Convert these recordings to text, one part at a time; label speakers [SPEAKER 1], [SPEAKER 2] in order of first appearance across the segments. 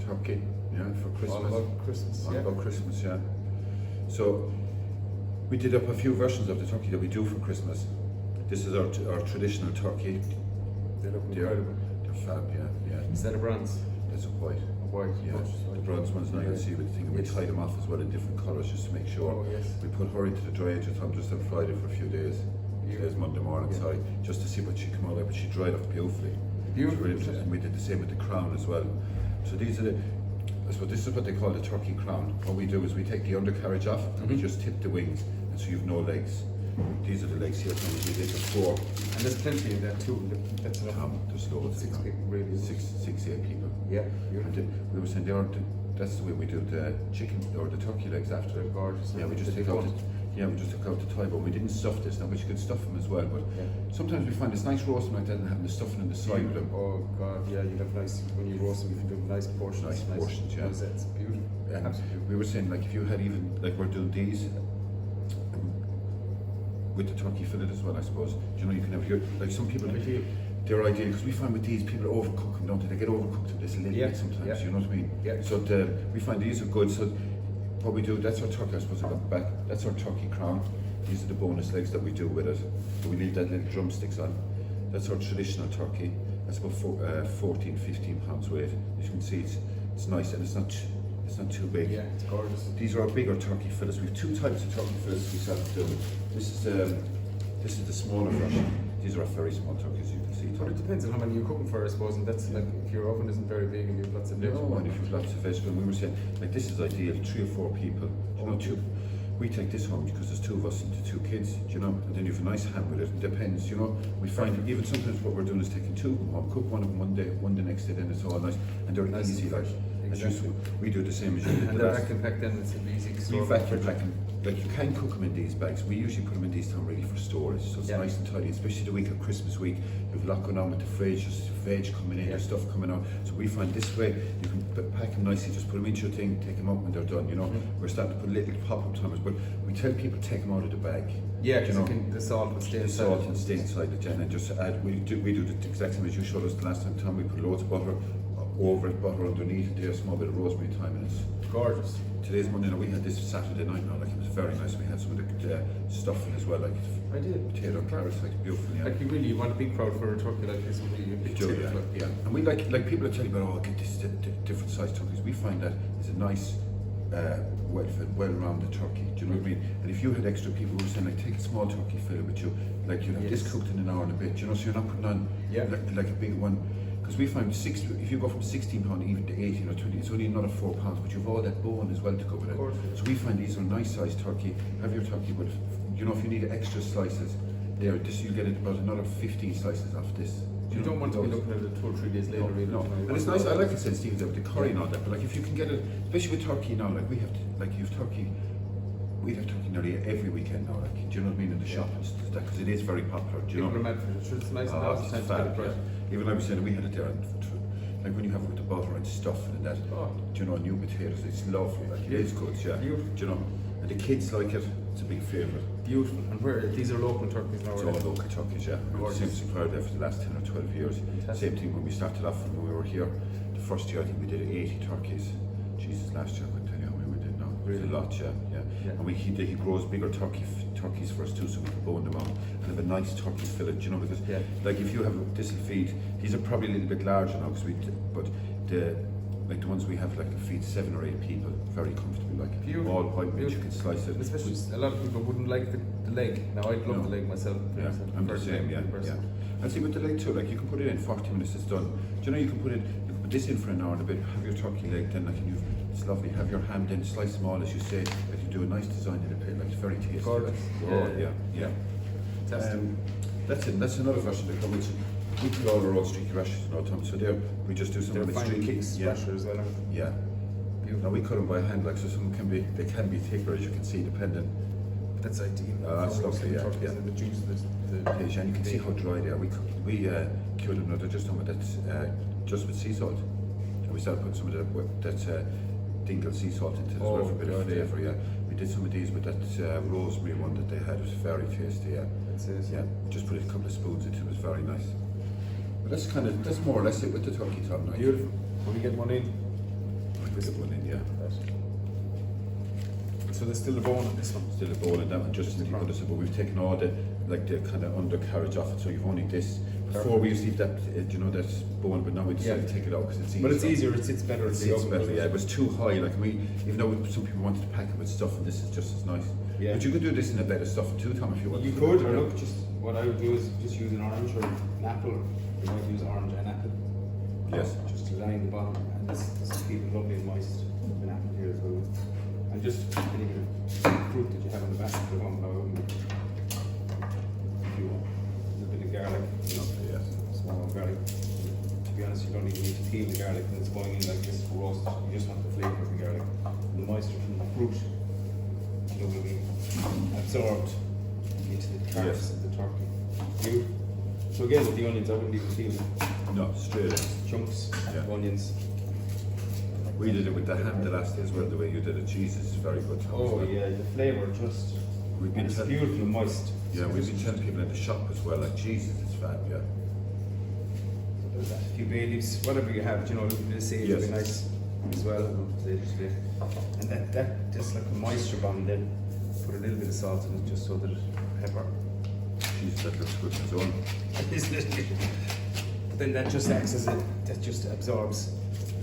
[SPEAKER 1] turkey, yeah, for Christmas.
[SPEAKER 2] All about Christmas.
[SPEAKER 1] All about Christmas, yeah. So we did up a few versions of the turkey that we do for Christmas. This is our traditional turkey.
[SPEAKER 2] They look incredible.
[SPEAKER 1] They're fab, yeah.
[SPEAKER 2] Is that a bronze?
[SPEAKER 1] That's a white.
[SPEAKER 2] A white.
[SPEAKER 1] Yeah, the bronze ones now you'll see with the thing. We tie them off as well in different colours just to make sure.
[SPEAKER 2] Oh, yes.
[SPEAKER 1] We put her into the dry agent just on Friday for a few days. Today's Monday morning, sorry, just to see what she come out like, but she dried off beautifully.
[SPEAKER 2] Beautiful.
[SPEAKER 1] Really interesting. We did the same with the crown as well. So these are I suppose this is what they call the turkey crown. What we do is we take the undercarriage off and we just tip the wings, and so you've no legs. These are the legs here, so we did the 4.
[SPEAKER 2] And there's plenty in there too. That's enough.
[SPEAKER 1] There's loads.
[SPEAKER 2] 6 people, really.
[SPEAKER 1] 8 people.
[SPEAKER 2] Yeah.
[SPEAKER 1] And we were saying that's the way we do the chicken or the turkey legs after.
[SPEAKER 2] They're gorgeous.
[SPEAKER 1] Yeah, we just take out the thigh bone. We didn't stuff this now, but you could stuff them as well. But sometimes we find it's nice roasting like that and having the stuffing in the side with them.
[SPEAKER 2] Oh God, yeah, you have nice when you roast them. You can do nice portions.
[SPEAKER 1] Nice portions, yeah.
[SPEAKER 2] It's beautiful. Absolutely.
[SPEAKER 1] We were saying like if you had even like we're doing these with the turkey fillet as well, I suppose. You know, you can have like some people. They're ideal because we find with these people overcook them, don't they? They get overcooked a little bit sometimes. You know what I mean?
[SPEAKER 2] Yeah.
[SPEAKER 1] So we find these are good. So what we do, that's our turkey. I suppose I got the back. That's our turkey crown. These are the bonus legs that we do with it. So we leave that little drumsticks on. That's our traditional turkey. That's about 14, 15 pounds weight. As you can see, it's nice and it's not too big.
[SPEAKER 2] Yeah, it's gorgeous.
[SPEAKER 1] These are our bigger turkey fillets. We have 2 types of turkey fillets we sell to do. This is the smaller version. These are very small turkeys, you can see.
[SPEAKER 2] But it depends on how many you're cooking for, I suppose, and that's like if your oven isn't very big and you have lots of vegetable.
[SPEAKER 1] No, and if you've lots of vegetable, we were saying like this is ideal, 3 or 4 people. You know, we take this home because there's 2 of us and 2 kids, you know, and then you have a nice ham with it. It depends, you know. We find even sometimes what we're doing is taking 2 of them home, cook one of them one day, one the next day, then it's all nice, and they're
[SPEAKER 2] Nice
[SPEAKER 1] easy. Like
[SPEAKER 2] exactly.
[SPEAKER 1] we do the same as you did.
[SPEAKER 2] And they're vacuum packed then, it's easy.
[SPEAKER 1] We vacuum pack them. Like you can cook them in these bags. We usually put them in these time really for storage, so it's nice and tidy. Especially the week of Christmas week, you have a lot going on with the fridge, there's veg coming in, there's stuff coming out. So we find this way you can pack them nicely, just put them into your thing, take them out when they're done. You know, we're starting to put little pop-up timers, but we tell people take them out of the bag.
[SPEAKER 2] Yeah, because the salt will stay inside.
[SPEAKER 1] The salt and stay inside the tin, and just add. We do the exact same as you showed us the last time. Tom, we put loads of butter over it, butter underneath it, there, a small bit of rosemary, thyme, and it's
[SPEAKER 2] gorgeous.
[SPEAKER 1] Today's Monday night, we had this Saturday night now, like it was very nice. We had some of the stuffing as well, like
[SPEAKER 2] I did.
[SPEAKER 1] potato, carrots, like beautiful. Yeah.
[SPEAKER 2] Like you want a big crowd for a turkey like this would be a big
[SPEAKER 1] do, yeah. And we like people are telling me, oh, get this different sized turkeys. We find that it's a nice, well-fed, well-rounded turkey. Do you know what I mean? And if you had extra people who were saying, like, take a small turkey fillet with you, like you'd have this cooked in an hour and a bit. You know, so you're not putting on like a big one. Because we find if you go from £16 even to 18 or 20, it's only another £4, but you've all that bone as well to go with it. So we find these are nice sized turkey. Have your turkey with, you know, if you need extra slices, there, you get about another 15 slices off this.
[SPEAKER 2] You don't want to be looking at it 2 or 3 days later.
[SPEAKER 1] No. And it's nice. I like it since Steve with the curry and all that. But like if you can get it, especially with turkey now, like we have turkey. We have turkey nearly every weekend now. Like, do you know what I mean? In the shop and stuff, because it is very popular. Do you know?
[SPEAKER 2] It's nice and healthy.
[SPEAKER 1] It's fab, yeah. Even I was saying we had it there, and like when you have it with the butter and stuff and that. Do you know, new potatoes? It's lovely. Like it is good, yeah.
[SPEAKER 2] Beautiful.
[SPEAKER 1] Do you know? And the kids like it. It's a big favourite.
[SPEAKER 2] Beautiful. And these are local turkeys now?
[SPEAKER 1] It's all local turkeys, yeah. We've been supplied there for the last 10 or 12 years.
[SPEAKER 2] Fantastic.
[SPEAKER 1] Same thing when we started off when we were here. The first year I think we did 80 turkeys. Jesus, last year I couldn't tell you how many we did now. Really? A lot, yeah. And he grows bigger turkeys for us too, so we can bone them out and have a nice turkey fillet, you know, because like if you have this will feed, these are probably a little bit larger now, but the ones we have like will feed 7 or 8 people very comfortably, like all white meat, you can slice it.
[SPEAKER 2] Especially a lot of people wouldn't like the leg. Now I'd love the leg myself.
[SPEAKER 1] Yeah, I'm the same, yeah. And see with the leg too, like you can put it in 40 minutes, it's done. Do you know you can put this in for an hour and a bit, have your turkey leg, then like it's lovely, have your ham, then slice them all as you say, like you do a nice design in a pit, like it's very tasty.
[SPEAKER 2] Gorgeous.
[SPEAKER 1] Yeah.
[SPEAKER 2] That's it.
[SPEAKER 1] That's another version of the which we put all our own streaky rashers in all time, so there we just do some of the streaky
[SPEAKER 2] kicks, rashers, I know.
[SPEAKER 1] Yeah. Now we cut them by hand, like so some can be thicker as you can see, depending.
[SPEAKER 2] That's ideal.
[SPEAKER 1] That's lovely, yeah.
[SPEAKER 2] And the juice of
[SPEAKER 1] and you can see how dry they are. We cured them now, they're just done with that, just with sea salt. And we started putting some of that dingle sea salt into it as well for a bit of flavour, yeah. We did some of these with that rosemary one that they had, it was very tasty, yeah. Just put a couple of spoons into it, was very nice. But that's more or less it with the turkey top now.
[SPEAKER 2] Beautiful. Will we get one in? visible.
[SPEAKER 1] in, yeah.
[SPEAKER 2] So there's still a bone on this one.
[SPEAKER 1] Still a bone in that one, just in the other side, but we've taken all the kind of undercarriage off it, so you've only this. Before we used to leave that, that bone, but now we decided to take it out because it's easier.
[SPEAKER 2] But it's easier, it sits better.
[SPEAKER 1] It sits better, yeah. It was too high, like even though some people wanted to pack it with stuff, and this is just as nice.
[SPEAKER 2] Yeah.
[SPEAKER 1] But you could do this in a bed of stuff too, Tom, if you want.
[SPEAKER 2] You could, or look, just what I would do is just use an orange or an apple, or you might use orange and apple.
[SPEAKER 1] Yes.
[SPEAKER 2] Just to line the bottom, and this will keep it lovely and moist. An apple here as well. And just any bit of fruit that you have on the back of the one, if you want. A little bit of garlic.
[SPEAKER 1] Lovely, yes.
[SPEAKER 2] Small garlic. To be honest, you don't even need to peel the garlic when it's going in like this for roast. You just want the flavour of the garlic. And the moisture from the fruit will be absorbed into the carcass of the turkey. So again, with the onions, I wouldn't even peel them.
[SPEAKER 1] No, straight in.
[SPEAKER 2] Chunks of onions.
[SPEAKER 1] We did it with the ham the last day as well, the way you did it. Jesus, it's very good. Tom,
[SPEAKER 2] Oh
[SPEAKER 1] as well.
[SPEAKER 2] yeah, the flavour just, and it's beautiful and moist.
[SPEAKER 1] Yeah, we've been telling people in the shop as well, like Jesus, it's fab, yeah.
[SPEAKER 2] A few bay leaves, whatever you have, you know, the sage would be nice as well. And that just like a moisture bomb, then put a little bit of salt in it just so that it pepper.
[SPEAKER 1] Jesus, that looks good on its own.
[SPEAKER 2] But then that just acts as that just absorbs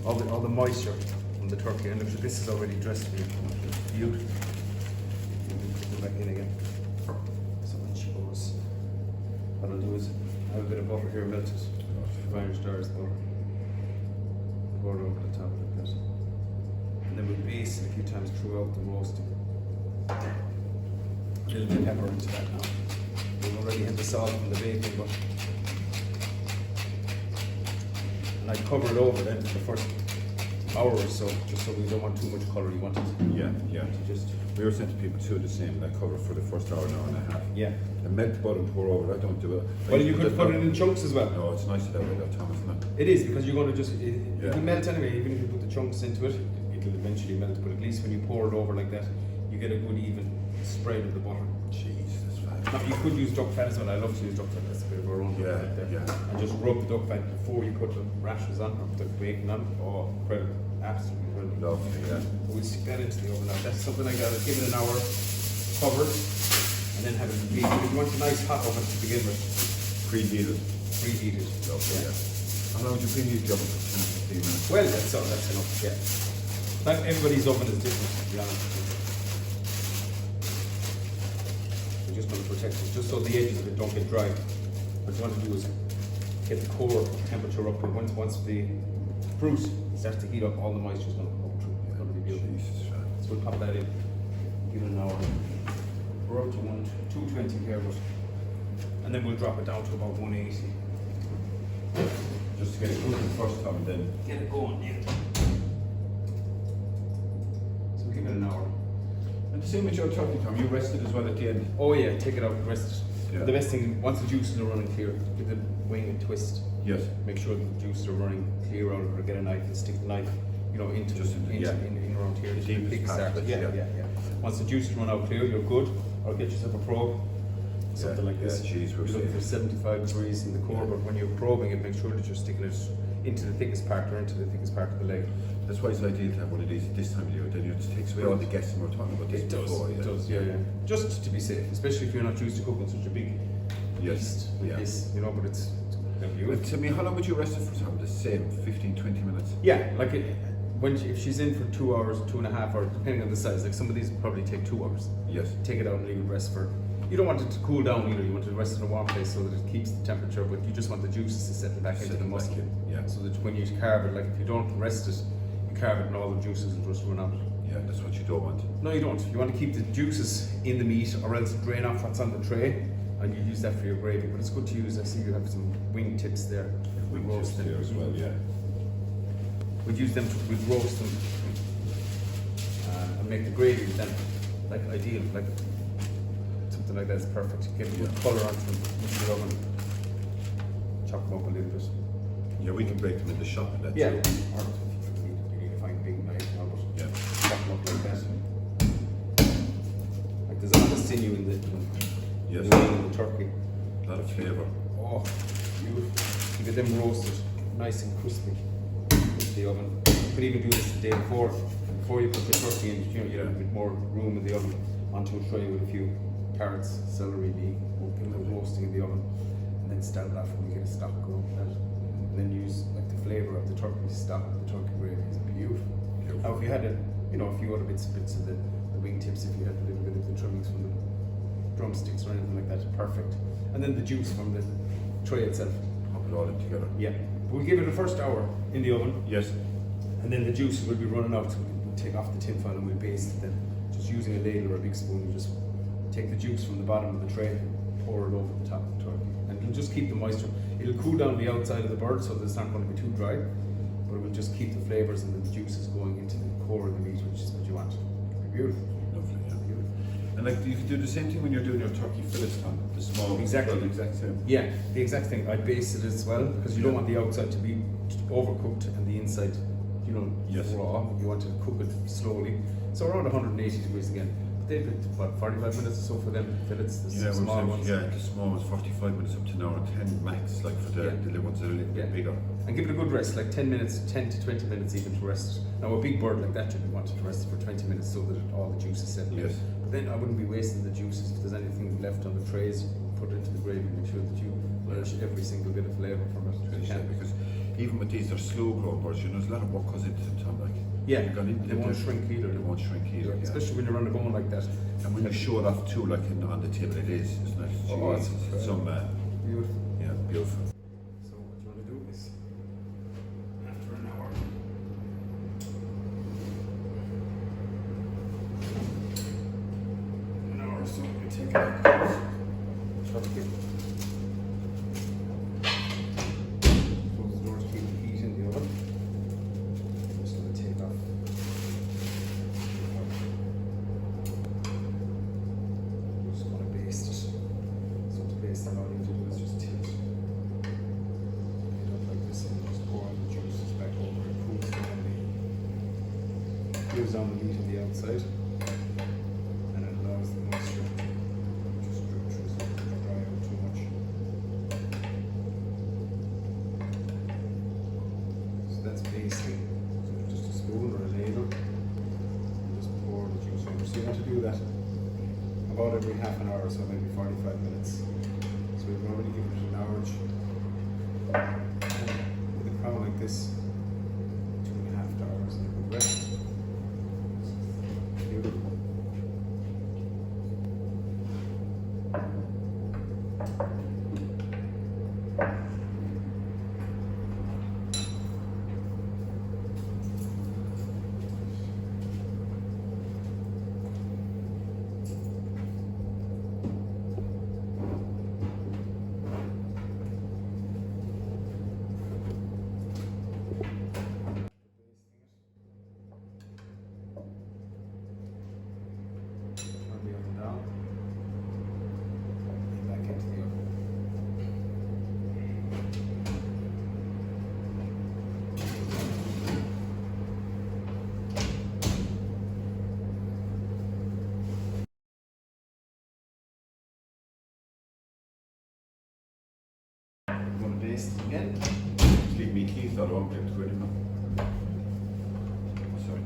[SPEAKER 2] all the moisture from the turkey. And look, this is already dressed for you. Beautiful. Put them back in again. So when she goes, what I'll do is I have a bit of butter here melted. Fine stars butter. Pour it over the top like that. And then we'll baste it a few times throughout the roasting. A little bit of pepper into that now. We've already had the salt from the bacon, but and I'd cover it over then for the first hour or so, just so we don't want too much colour. You want it
[SPEAKER 1] Yeah.
[SPEAKER 2] to just
[SPEAKER 1] We were saying to people too the same, like cover for the first hour and a half.
[SPEAKER 2] yeah.
[SPEAKER 1] And melt the butter and pour over it, I don't do it.
[SPEAKER 2] Well, you could put it in chunks as well.
[SPEAKER 1] No, it's nicer that way though, Tom, isn't it?
[SPEAKER 2] It is, because you're going to just
[SPEAKER 1] Yeah.
[SPEAKER 2] it'll melt anyway. Even if you put the chunks into it, it'll eventually melt. But at least when you pour it over like that, you get a good even spread of the butter.
[SPEAKER 1] Jesus, that's fab.
[SPEAKER 2] Now you could use duck fat as well. I love to use duck fat. That's a bit of our own duck fat there.
[SPEAKER 1] Yeah.
[SPEAKER 2] And just rub the duck fat before you put the rashers on or the bacon on. Oh, incredible! Absolutely incredible.
[SPEAKER 1] Lovely, yeah.
[SPEAKER 2] So we'll stick that into the oven now. That's something like that. Give it an hour, covered, and then have it repeated. If you want a nice hot oven to begin with,
[SPEAKER 1] Preheated.
[SPEAKER 2] preheated.
[SPEAKER 1] Lovely, yeah. How long would you preheat the oven for? 10 15 minutes?
[SPEAKER 2] Well, that's enough. Yeah. Like everybody's oven is different, to be honest. We just want to protect it, just so the edges of it don't get dry. What you want to do is get the core temperature up, and once the fruit starts to heat up, all the moisture is going to come through. It's going to be beautiful.
[SPEAKER 1] Jesus, fab.
[SPEAKER 2] So we'll pop that in, give it an hour. We're up to 220 here, but, and then we'll drop it down to about 180.
[SPEAKER 1] Just to get it cooking first time and then.
[SPEAKER 2] Get it going, yeah. So give it an hour.
[SPEAKER 1] And the same with your turkey, Tom, you rested as well at the end.
[SPEAKER 2] Oh yeah, take it out, rest it.
[SPEAKER 1] Yeah.
[SPEAKER 2] The best thing, once the juices are running clear, give the wing a twist.
[SPEAKER 1] Yes.
[SPEAKER 2] Make sure that the juices are running clear out of it, or get a knife and stick the knife, into
[SPEAKER 1] Just
[SPEAKER 2] in around here.
[SPEAKER 1] The deepest part,
[SPEAKER 2] Yeah. Once the juices run out clear, you're good. Or get yourself a probe, something like this.
[SPEAKER 1] Cheese, we're
[SPEAKER 2] You're looking for 75 degrees in the core, but when you're probing it, make sure that you're sticking it into the thickest part or into the thickest part of the leg.
[SPEAKER 1] That's why it's ideal to have one of these at this time of year. Then it takes away all the guessing we're talking about this before.
[SPEAKER 2] It does, yeah. Just to be safe, especially if you're not used to cooking such a big feast with this, but it's beautiful.
[SPEAKER 1] But tell me, how long would you rest it for, Tom? The same, 15, 20 minutes?
[SPEAKER 2] Yeah, like if she's in for 2 hours, 2.5 hours, depending on the size. Like some of these would probably take 2 hours.
[SPEAKER 1] Yes.
[SPEAKER 2] Take it out and leave it rest for. You don't want it to cool down either. You want it to rest in a warm place so that it keeps the temperature, but you just want the juices to settle back into the muscle.
[SPEAKER 1] Yeah.
[SPEAKER 2] So that when you carve it, like if you don't rest it, you carve it and all the juices will just run out.
[SPEAKER 1] Yeah, that's what you don't want.
[SPEAKER 2] No, you don't. You want to keep the juices in the meat, or else drain off what's on the tray, and you use that for your gravy. But it's good to use. I see you have some wing tips there.
[SPEAKER 1] Wing tips there as well, yeah.
[SPEAKER 2] We'd use them. We'd roast them and make the gravy with them. Like ideal, like something like that is perfect. Get a good colour onto them into the oven. Chop them up a little bit.
[SPEAKER 1] Yeah, we can break them in the shop and that.
[SPEAKER 2] Yeah.
[SPEAKER 1] too.
[SPEAKER 2] Or you need to find a big knife,
[SPEAKER 1] Yeah.
[SPEAKER 2] chop them up like that. Like there's all the sinew in the
[SPEAKER 1] Yes.
[SPEAKER 2] wing and the turkey.
[SPEAKER 1] A lot of flavour.
[SPEAKER 2] Oh, beautiful. You get them roasted, nice and crispy in the oven. You could even do this the day before you put the turkey in. You know, you have a bit more room in the oven onto a tray with a few carrots, celery, roasting in the oven, and then start it off when you get a stock going. And then use like the flavour of the turkey stock, the turkey gravy is beautiful. Now, if you had a few other bits of the wing tips, if you had a little bit of the trimmings from the drumsticks or anything like that, perfect. And then the juice from the tray itself.
[SPEAKER 1] Pop it all in together.
[SPEAKER 2] Yeah. But we'll give it a first hour in the oven.
[SPEAKER 1] Yes.
[SPEAKER 2] And then the juice will be running out. So we'll take off the tin foil and we'll baste it then. Just using a ladle or a big spoon, you just take the juice from the bottom of the tray and pour it over the top of the turkey. And it'll just keep the moisture. It'll cool down the outside of the bird so that it's not going to be too dry. But it will just keep the flavours and the juices going into the core of the meat, which is what you want. It'll be beautiful.
[SPEAKER 1] Lovely, yeah.
[SPEAKER 2] Beautiful.
[SPEAKER 1] And like you can do the same thing when you're doing your turkey fillets, Tom. The small,
[SPEAKER 2] Exactly.
[SPEAKER 1] The exact same.
[SPEAKER 2] Yeah, the exact thing. I baste it as well because you don't want the outside to be overcooked and the inside,
[SPEAKER 1] Yes.
[SPEAKER 2] raw. You want to cook it slowly. So around 180 degrees again. But they've been what 45 minutes or so for them fillets, the small ones.
[SPEAKER 1] Yeah, the small ones, 45 minutes up to an hour, 10 max. Like for the little ones that are a little bit bigger.
[SPEAKER 2] And give it a good rest, like 10 minutes, 10 to 20 minutes even to rest. Now a big bird like that, you'd want it to rest for 20 minutes so that all the juice is settled.
[SPEAKER 1] Yes.
[SPEAKER 2] But then I wouldn't be wasting the juices. If there's anything left on the trays, put it into the gravy. Make sure that you relish every single bit of flavour from it.
[SPEAKER 1] Because even with these, they're slow growing birds. There's a lot of work goes into them, Tom. Like
[SPEAKER 2] Yeah,
[SPEAKER 1] they
[SPEAKER 2] won't shrink either.
[SPEAKER 1] They won't shrink either. Yeah.
[SPEAKER 2] Especially when you're on the bone like that.
[SPEAKER 1] And when you show it off too, like on the table, it is. It's nice.
[SPEAKER 2] Oh, it's
[SPEAKER 1] some
[SPEAKER 2] beautiful.
[SPEAKER 1] yeah, beautiful.
[SPEAKER 2] So what you want to do is, after an hour, or so, you take it out. Turkey. Close the door to keep the heat in the oven. I'm just going to take off. I'm just going to baste it. So to baste it, all you do is just tilt it up like this and just pour all the juices back over. It cools down the meat on the outside. And it allows the moisture to just drip through so it doesn't dry out too much. So that's basting. So just a spoon or a ladle. And just pour the juice over. So you want to do that about every half an hour, so maybe 45 minutes. So we've already given it an hour. With a crown like this, 2.5 hours and a good rest. Beautiful. Turn the oven down. And back into the oven. I'm going to baste it again.
[SPEAKER 1] Leave me keys that won't be able to go anymore. Sorry.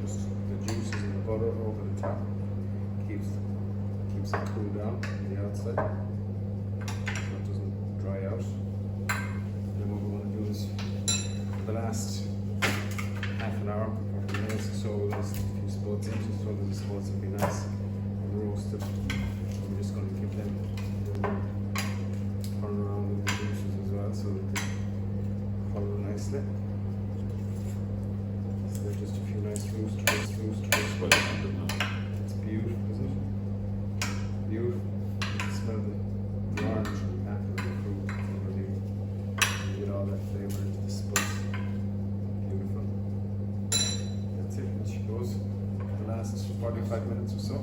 [SPEAKER 2] Just the juices and the butter over the top. Keeps it cool down on the outside. So it doesn't dry out. Then what we want to do is for the last half an hour, 40 minutes or so, we're going to stick a few spots in just so that the spots will be nice and roasted. So we're just going to give them turn around with the juices as well so that they colour nicely. So they're just a few nice roosters.
[SPEAKER 1] Well,
[SPEAKER 2] It's beautiful, isn't it? Beautiful. You can smell the orange and the apple and the fruit over there. You get all that flavour into the spice. Beautiful. That's it. And she goes for the last 45 minutes or so.